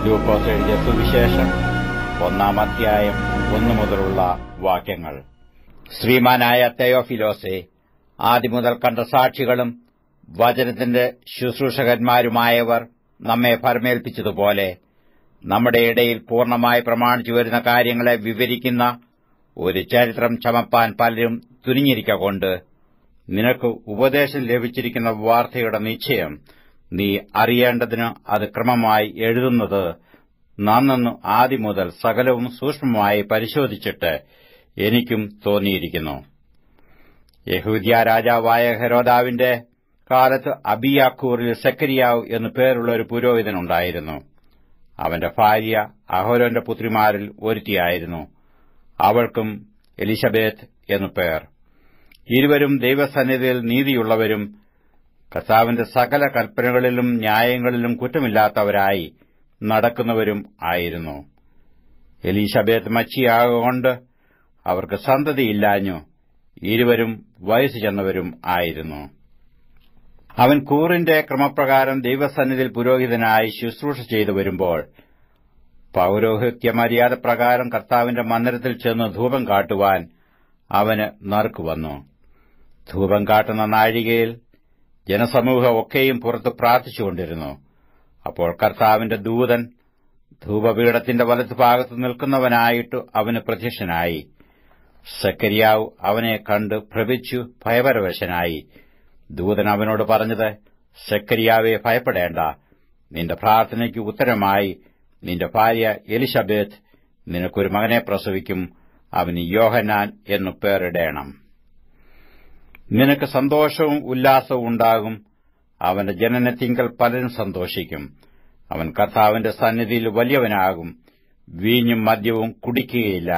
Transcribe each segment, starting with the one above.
ലൂക്കോസ് എഴുതിയ സുവിശേഷം 1-ാം അധ്യായം 1 മുതലുള്ള വാക്യങ്ങൾ. ശ്രീമാനായ തെയോഫിലോസേ, ആദിമുതൽ കണ്ട സാക്ഷികളും വചനത്തിന്റെ ശുശ്രൂഷകന്മാരുമായവർ നമ്മെ ഭരമേൽപ്പിച്ചതുപോലെ നമ്മുടെ ഇടയിൽ പൂർണ്ണമായി പ്രമാണിച്ചു വരുന്ന കാര്യങ്ങളെ വിവരിക്കുന്ന ഒരു ചരിത്രം ചമപ്പാൻ പലരും തുനിഞ്ഞിരിക്കൊണ്ട് നിനക്ക് ഉപദേശം ലഭിച്ചിരിക്കുന്ന വാർത്തയുടെ നിശ്ചയം നീ അറിയേണ്ടതിന് അത് ക്രമമായി എഴുതുന്നത് നന്നെന്നു ആദ്യം മുതൽ സകലവും സൂക്ഷ്മമായി പരിശോധിച്ചിട്ട് എനിക്കും തോന്നിയിരിക്കുന്നു. യഹൂദ്യ രാജാവായ ഹെരോദാവിന്റെ കാലത്ത് അബിയാക്കൂറിൽ സെക്കരിയാവ് എന്നു പേരുള്ള ഒരു പുരോഹിതനുണ്ടായിരുന്നു. അവന്റെ ഭാര്യ അഹരോന്റെ പുത്രിമാരിൽ ഒരുത്തിയായിരുന്നു. അവൾക്കും എലിശബേത്ത് എന്നു പേർ. ഇരുവരും ദൈവസന്നിധിയിൽ നീതിയുള്ളവരും കർത്താവിന്റെ സകല കൽപ്പനകളിലും ന്യായങ്ങളിലും കുറ്റമില്ലാത്തവരായി നടക്കുന്നവരും ആയിരുന്നു. എലിശബേത്ത് മച്ചിയാകൊണ്ട് അവർക്ക് സന്തതിയില്ലാഞ്ഞു. ഇരുവരും വയസ്സു ചെന്നവരും ആയിരുന്നു. അവൻ കൂറിന്റെ ക്രമപ്രകാരം ദൈവസന്നിധിയിൽ പുരോഹിതനായി ശുശ്രൂഷ ചെയ്തു വരുമ്പോൾ പൌരോഹിത്യ മര്യാദപ്രകാരം കർത്താവിന്റെ മന്ദിരത്തിൽ ചെന്ന് ധൂപം കാട്ടുവാൻ അവന് നറുക്കുവന്നു. ധൂപം കാട്ടുന്ന നാഴികയിൽ ജനസമൂഹം ഒക്കെയും പുറത്ത് പ്രാർത്ഥിച്ചുകൊണ്ടിരുന്നു. അപ്പോൾ കർത്താവിന്റെ ദൂതൻ ധൂപപീഠത്തിന്റെ വലത്തുഭാഗത്ത് നിൽക്കുന്നവനായിട്ട് അവന് പ്രത്യക്ഷനായി. സെക്കരിയാവ് അവനെ കണ്ട് ഭ്രമിച്ചു ഭയപരവശനായി. ദൂതൻ അവനോട് പറഞ്ഞത്, സെക്കരിയാവെ, ഭയപ്പെടേണ്ട. നിന്റെ പ്രാർത്ഥനയ്ക്ക് ഉത്തരമായി നിന്റെ ഭാര്യ എലിശബേത്ത് നിനക്കൊരു മകനെ പ്രസവിക്കും. അവന് യോഹന്നാൻ എന്നു പേരിടേണം. നിനക്ക് സന്തോഷവും ഉല്ലാസവും ഉണ്ടാകും. അവന്റെ ജനനത്തിങ്കൽ പലരും സന്തോഷിക്കും. അവൻ കർത്താവിന്റെ സന്നിധിയിൽ വലിയവനാകും. വീഞ്ഞും മദ്യവും കുടിക്കുകയില്ല.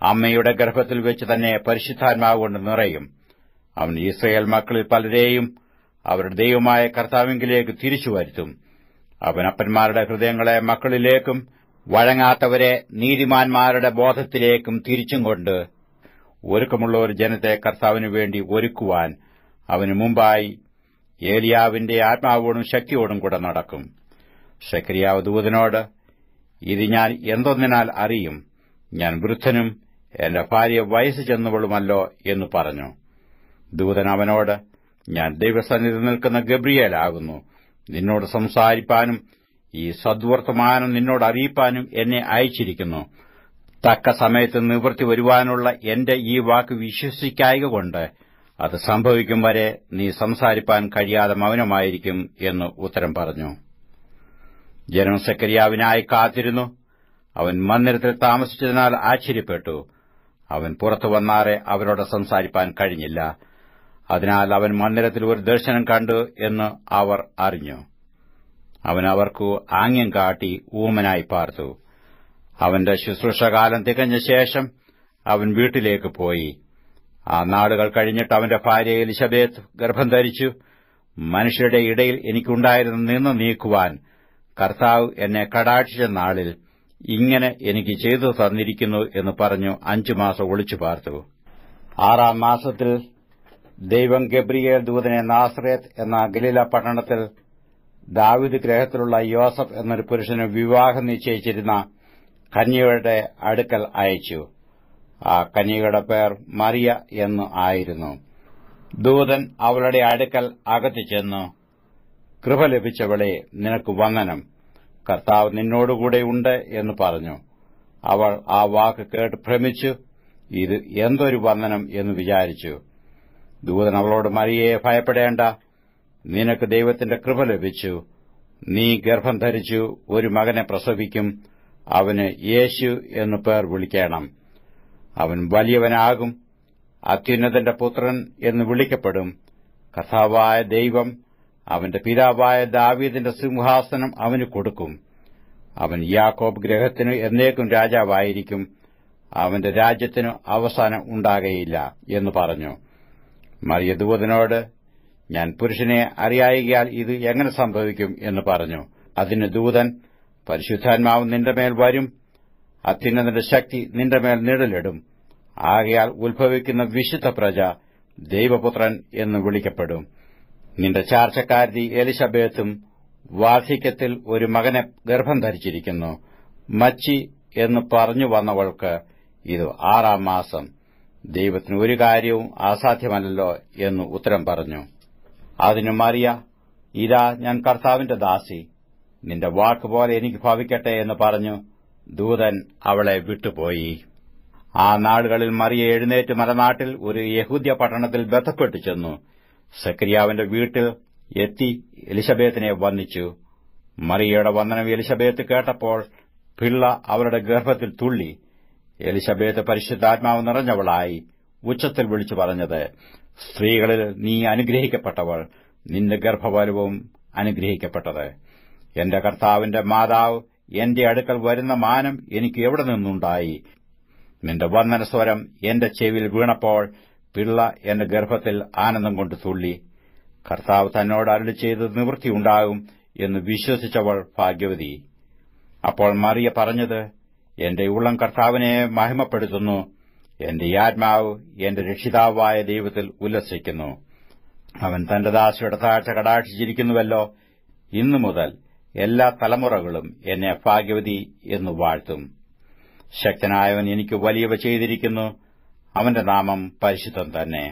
അമ്മയുടെ ഗർഭത്തിൽ വെച്ച് തന്നെ പരിശുദ്ധാത്മാവ് കൊണ്ട് നിറയും. അവൻ ഇസ്രായേൽ മക്കളിൽ പലരെയും അവരുടെ ദൈവമായ കർത്താവിങ്കിലേക്ക് തിരിച്ചുവരുത്തും. അവൻ അപ്പന്മാരുടെ ഹൃദയങ്ങളെ മക്കളിലേക്കും വഴങ്ങാത്തവരെ നീതിമാന്മാരുടെ ബോധത്തിലേക്കും തിരിച്ചും കൊണ്ട് ഒരുക്കമുള്ള ഒരു ജനത്തെ കർത്താവിനു വേണ്ടി ഒരുക്കുവാൻ അവന് മുമ്പായി ഏലിയാവിന്റെ ആത്മാവോടും ശക്തിയോടും കൂടെ നടക്കും. സെക്കരിയാവ് ദൂതനോട്, ഇത് ഞാൻ എന്തൊന്നിനാൽ അറിയും? ഞാൻ വൃദ്ധനും എന്റെ ഭാര്യ വയസ്സു ചെന്നവളുമല്ലോ എന്ന് പറഞ്ഞു. ദൂതൻ അവനോട്, ഞാൻ ദൈവസന്നിധി നിൽക്കുന്ന ഗബ്രിയേലാകുന്നു. നിന്നോട് സംസാരിപ്പാനും ഈ സദ്വർത്തമാനം നിന്നോട് അറിയിപ്പാനും എന്നെ അയച്ചിരിക്കുന്നു. തക്ക സമയത്ത് നിവൃത്തി വരുവാനുള്ള എന്റെ ഈ വാക്ക് വിശ്വസിക്കായകൊണ്ട് അത് സംഭവിക്കും വരെ നീ സംസാരിപ്പാൻ കഴിയാതെ മൗനമായിരിക്കും എന്ന് ഉത്തരം പറഞ്ഞു. ജനം സെക്കരിയാവിനായി കാത്തിരുന്നു. അവൻ മന്ദിരത്തിൽ താമസിച്ചതിനാൽ ആശ്ചര്യപ്പെട്ടു. അവൻ പുറത്തു വന്നാറെ അവരോട് സംസാരിപ്പാൻ കഴിഞ്ഞില്ല. അതിനാൽ അവൻ മന്ദിരത്തിൽ ഒരു ദർശനം കണ്ടു എന്ന് അവർ അറിഞ്ഞു. അവൻ അവർക്കു ആംഗ്യം കാട്ടി ഊമനായി പാർത്തു. അവന്റെ ശുശ്രൂഷകാലം തികഞ്ഞ ശേഷം അവൻ വീട്ടിലേക്ക് പോയി. ആ നാളുകൾ കഴിഞ്ഞിട്ട് അവന്റെ ഭാര്യ എലിശബേത്ത് ഗർഭം ധരിച്ചു. മനുഷ്യരുടെ ഇടയിൽ എനിക്കുണ്ടായിരുന്ന നിന്ന് നീക്കുവാൻ കർത്താവ് എന്നെ കടാക്ഷിച്ച നാളിൽ ഇങ്ങനെ എനിക്ക് ചെയ്തു തന്നിരിക്കുന്നു എന്ന് പറഞ്ഞു 5 മാസം ഒളിച്ചു പാർത്തു. 6-ാം മാസത്തിൽ ദൈവം ഗബ്രിയേൽ ദൂതനെ നാസറേത്ത് എന്ന ഗലീല പട്ടണത്തിൽ ദാവീദ് ഗൃഹത്തിലുള്ള യോസഫ് എന്നൊരു പുരുഷന് വിവാഹം നിശ്ചയിച്ചിരുന്ന കന്യകയുടെ അടുക്കൽ അയച്ചു. ആ കന്യകയുടെ പേർ മറിയ എന്ന് ആയിരുന്നു. ദൂതൻ അവളുടെ അടുക്കൽ അകത്തു ചെന്നു, കൃപ ലഭിച്ചവളെ, നിനക്ക് വന്ദനം, കർത്താവ് നിന്നോടുകൂടെയുണ്ട് എന്ന് പറഞ്ഞു. അവൾ ആ വാക്ക് കേട്ട് ഭ്രമിച്ചു, ഇത് എന്തൊരു വന്ദനം എന്ന് വിചാരിച്ചു. ദൂതൻ അവളോട്, മറിയയെ, ഭയപ്പെടേണ്ട, നിനക്ക് ദൈവത്തിന്റെ കൃപ ലഭിച്ചു. നീ ഗർഭം ധരിച്ചു ഒരു മകനെ പ്രസവിക്കും. അവന് യേശു എന്നു പേർ വിളിക്കണം. അവൻ വലിയവനാകും. അത്യുന്നതന്റെ പുത്രൻ എന്ന് വിളിക്കപ്പെടും. കർത്താവായ ദൈവം അവന്റെ പിതാവായ ദാവീദിന്റെ സിംഹാസനം അവന് കൊടുക്കും. അവൻ യാക്കോബ് ഗൃഹത്തിനു എന്നേക്കും രാജാവായിരിക്കും. അവന്റെ രാജ്യത്തിനു അവസാനം ഉണ്ടാകയില്ല എന്ന് പറഞ്ഞു. മറിയ ദൂതനോട്, ഞാൻ പുരുഷനെ അറിയായികയാൽ ഇത് എങ്ങനെ സംഭവിക്കും എന്ന് പറഞ്ഞു. അതിന് ദൂതൻ, പരിശുദ്ധാത്മാവ് നിന്റെ മേൽ വരും. അത്യുന്നതന്റെ ശക്തി നിന്റെ മേൽ നിഴലിടും. ആകയാൽ ഉത്ഭവിക്കുന്ന വിശുദ്ധ പ്രജ ദൈവപുത്രൻ എന്ന് വിളിക്കപ്പെടും. നിന്റെ ചാർച്ചക്കാരത്തി എലിശബേത്തും വാർദ്ധക്യത്തിൽ ഒരു മകനെ ഗർഭം ധരിച്ചിരിക്കുന്നു. മച്ചി എന്ന് പറഞ്ഞു വന്നവൾക്ക് ഇത് 6-ാം മാസം. ദൈവത്തിന് ഒരു കാര്യവും അസാധ്യമല്ലല്ലോ എന്ന് ഉത്തരം പറഞ്ഞു. അതിനു മറിയ, ഇതാ ഞാൻ കർത്താവിന്റെ ദാസി, നിന്റെ വാക്കുപോലെ എനിക്ക് ഭവിക്കട്ടെ എന്ന് പറഞ്ഞു ദൂതൻ അവളെ വിട്ടുപോയി. ആ നാളുകളിൽ മറിയ എഴുന്നേറ്റ് മലനാട്ടിൽ ഒരു യഹൂദ്യ പട്ടണത്തിൽ ബന്ധപ്പെട്ടു ചെന്നു. സക്രിയാവിന്റെ വീട്ടിൽ എത്തി എലിശബേത്തിനെ വന്ദിച്ചു. മറിയയുടെ വന്ദനം എലിശബേത്ത് കേട്ടപ്പോൾ പിള്ള അവരുടെ ഗർഭത്തിൽ തുള്ളി. എലിശബേത്ത് പരിശുദ്ധാത്മാവ് നിറഞ്ഞവളായി ഉച്ചത്തിൽ വിളിച്ചു പറഞ്ഞത്, സ്ത്രീകളിൽ നീ അനുഗ്രഹിക്കപ്പെട്ടവൾ, നിന്റെ ഗർഭഫലവും അനുഗ്രഹിക്കപ്പെട്ടത്. എന്റെ കർത്താവിന്റെ മാതാവ് എന്റെ അടുക്കൽ വരുന്ന മാനം എനിക്ക് എവിടെ നിന്നുണ്ടായി? നിന്റെ വന്ദനസ്വരം എന്റെ ചെവിയിൽ വീണപ്പോൾ പിള്ള എന്റെ ഗർഭത്തിൽ ആനന്ദം കൊണ്ട് തുള്ളി. കർത്താവ് തന്നോട് അരുളി ചെയ്തത് നിവൃത്തിയുണ്ടാകും എന്ന് വിശ്വസിച്ചവൾ ഭാഗ്യവതി. അപ്പോൾ മറിയ പറഞ്ഞത്, എന്റെ ഉള്ളം കർത്താവിനെ മഹിമപ്പെടുത്തുന്നു, എന്റെ ആത്മാവ് എന്റെ രക്ഷിതാവായ ദൈവത്തിൽ ഉല്ലസിക്കുന്നു. അവൻ തന്റെ ദാസിയുടെ താഴ്ച കടാക്ഷിച്ചിരിക്കുന്നുവല്ലോ. ഇന്നു മുതൽ എല്ലാ തലമുറകളും എന്നെ ഭാഗ്യവതി എന്ന് വാഴ്ത്തും. ശക്തനായവൻ എനിക്ക് വലിയവ ചെയ്തിരിക്കുന്നു, അവന്റെ നാമം പരിശുദ്ധം തന്നെ.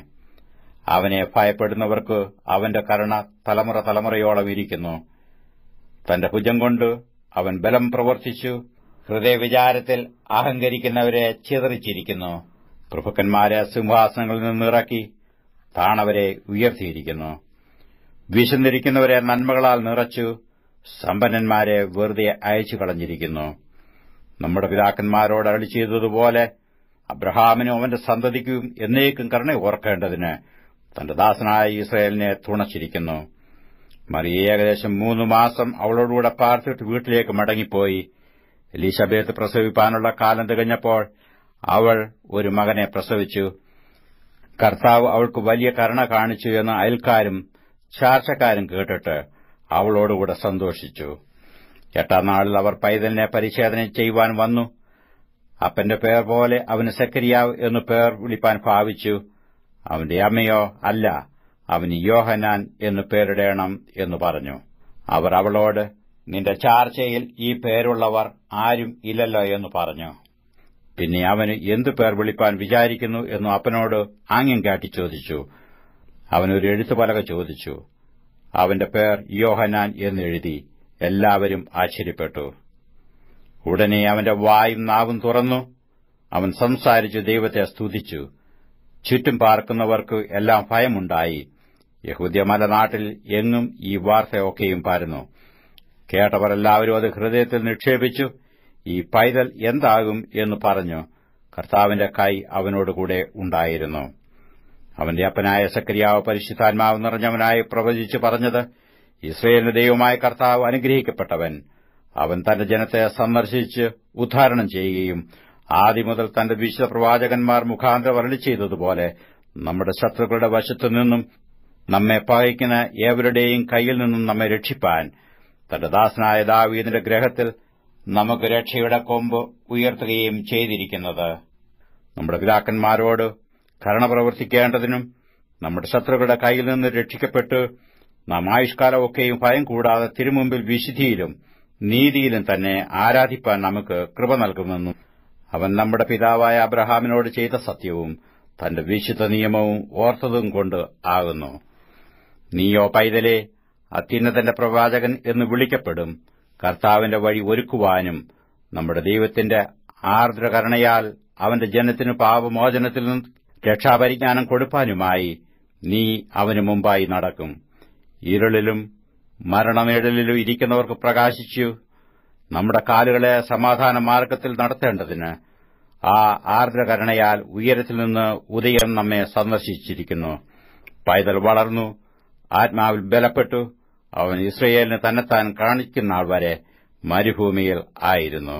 അവനെ ഭയപ്പെടുന്നവർക്ക് അവന്റെ കരുണ തലമുറ തലമുറയോളം ഇരിക്കുന്നു. തന്റെ ഭുജം കൊണ്ട് അവൻ ബലം പ്രവർത്തിച്ചു, ഹൃദയവിചാരത്തിൽ അഹങ്കരിക്കുന്നവരെ ചിതറിച്ചിരിക്കുന്നു. പ്രഭുക്കന്മാരെ സിംഹാസനങ്ങളിൽ നിന്നിറക്കി താണവരെ ഉയർത്തിയിരിക്കുന്നു. വിശന്നിരിക്കുന്നവരെ നന്മകളാൽ നിറച്ചു, സമ്പന്നന്മാരെ വെറുതെ അയച്ചു കളഞ്ഞിരിക്കുന്നു. നമ്മുടെ പിതാക്കന്മാരോട് അരുളി ചെയ്തതുപോലെ അബ്രഹാമിനും അവന്റെ സന്തതിക്കും എന്നേക്കും കരുണ ഓർക്കേണ്ടതിന് തന്റെ ദാസനായ ഇസ്രായേലിനെ തുണച്ചിരിക്കുന്നു. മറിയ ഏകദേശം 3 മാസം അവളോടുകൂടെ പാർത്തിട്ട് വീട്ടിലേക്ക് മടങ്ങിപ്പോയി. എലിശബേത്ത് പ്രസവിപ്പാനുള്ള കാലം തികഞ്ഞപ്പോൾ അവൾ ഒരു മകനെ പ്രസവിച്ചു. കർത്താവ് അവൾക്ക് വലിയ കരുണ കാണിച്ചു എന്ന് അയൽക്കാരും ചാർച്ചക്കാരും കേട്ടിട്ട് അവളോടുകൂടെ സന്തോഷിച്ചു. 8-ാം നാളിൽ അവർ പൈതലിനെ പരിച്ഛേദന ചെയ്യുവാൻ വന്നു. അപ്പന്റെ പേർ പോലെ അവന് സക്കരിയാവ് എന്നു പേർ വിളിപ്പാൻ ഭാവിച്ചു. അവന്റെ അമ്മയോ, അല്ല, അവന് യോഹന്നാൻ എന്നു പേരിടേണം എന്ന് പറഞ്ഞു. അവർ അവളോട്, നിന്റെ ചാർച്ചയിൽ ഈ പേരുള്ളവർ ആരും ഇല്ലല്ലോ എന്ന് പറഞ്ഞു. പിന്നെ അവന് എന്തു പേർ വിളിപ്പാൻ വിചാരിക്കുന്നു എന്നു അപ്പനോട് ആംഗ്യം കാട്ടി ചോദിച്ചു. അവനൊരു എഴുത്തുപലക ചോദിച്ചു. അവന്റെ പേർ യോഹന്നാൻ എന്നെഴുതി. എല്ലാവരും ആശ്ചര്യപ്പെട്ടു. ഉടനെ അവന്റെ വായും നാവും തുറന്നു. അവൻ സംസാരിച്ചു ദൈവത്തെ സ്തുതിച്ചു. ചുറ്റും പാർക്കുന്നവർക്ക് എല്ലാം ഭയമുണ്ടായി. യഹൂദ്യ മലനാട്ടിൽ എങ്ങും ഈ വാർത്തയൊക്കെയും പരന്നു. കേട്ടവർ എല്ലാവരും അത് ഹൃദയത്തിൽ നിക്ഷേപിച്ചു. ഈ പൈതൽ എന്താകും എന്ന് പറഞ്ഞു. കർത്താവിന്റെ കൈ അവനോടുകൂടെ ഉണ്ടായിരുന്നു. അവന്റെ അപ്പനായ സക്കരിയാവ് പരിശുദ്ധാത്മാവ് നിറഞ്ഞവനായി പ്രവചിച്ചു പറഞ്ഞത്, ഇസ്രായേലിന്റെ ദൈവമായ കർത്താവ് അനുഗ്രഹിക്കപ്പെട്ടവൻ. അവൻ തന്റെ ജനത്തെ സന്ദർശിച്ച് ഉദ്ധാരണം ചെയ്യുകയും ആദ്യമുതൽ തന്റെ വിശുദ്ധ പ്രവാചകന്മാർ മുഖാന്തരം അരുളി ചെയ്തതുപോലെ നമ്മുടെ ശത്രുക്കളുടെ വശത്തുനിന്നും നമ്മെ പകയ്ക്കുന്ന ഏവരുടെയും കൈയിൽ നിന്നും നമ്മെ രക്ഷിപ്പാൻ തന്റെ ദാസനായ ദാവീദിന്റെ ഗൃഹത്തിൽ നമുക്ക് രക്ഷയുടെ കൊമ്പ് ഉയർത്തുകയും ചെയ്തിരിക്കുന്നത്. നമ്മുടെ പിതാക്കന്മാരോട് കരുണ പ്രവർത്തിക്കേണ്ടതിനും നമ്മുടെ ശത്രുക്കളുടെ കൈയിൽ നിന്ന് രക്ഷിക്കപ്പെട്ട് നാം ആയുഷ്കാലമൊക്കെയും ഭയം കൂടാതെ തിരുമുമ്പിൽ വിശുദ്ധിയിലും നീതിയിലും തന്നെ ആരാധിപ്പാൻ നമുക്ക് കൃപ നൽകുമെന്നും അവൻ നമ്മുടെ പിതാവായ അബ്രഹാമിനോട് ചെയ്ത സത്യവും തന്റെ വിശുദ്ധ നിയമവും ഓർത്തതും കൊണ്ട് ആകുന്നു. നീയോ പൈതലേ, അത്യുന്നതന്റെ പ്രവാചകൻ എന്ന് വിളിക്കപ്പെടും. കർത്താവിന്റെ വഴി ഒരുക്കുവാനും നമ്മുടെ ദൈവത്തിന്റെ ആർദ്രകരുണയാൽ അവന്റെ ജനത്തിനു പാപമോചനത്തിൽ നിന്ന് രക്ഷാപരിജ്ഞാനം കൊടുപ്പാനുമായി നീ അവന് മുമ്പായി നടക്കും. ഇരുളിലും മരണനിഴലിലും ഇരിക്കുന്നവർക്ക് പ്രകാശിച്ചു നമ്മുടെ കാലുകളെ സമാധാന മാർഗത്തിൽ നടത്തേണ്ടതിന് ആ ആർദ്രകരുണയാൽ ഉയരത്തിൽ നിന്ന് ഉദയം നമ്മെ സന്ദർശിച്ചിരിക്കുന്നു. പൈതൽ വളർന്നു, ആത്മാവിൽ ബലപ്പെട്ടു. അവൻ ഇസ്രായേലിന് തന്നെത്താൻ കാണിക്കുന്നാൾ വരെ മരുഭൂമിയിൽ ആയിരുന്നു.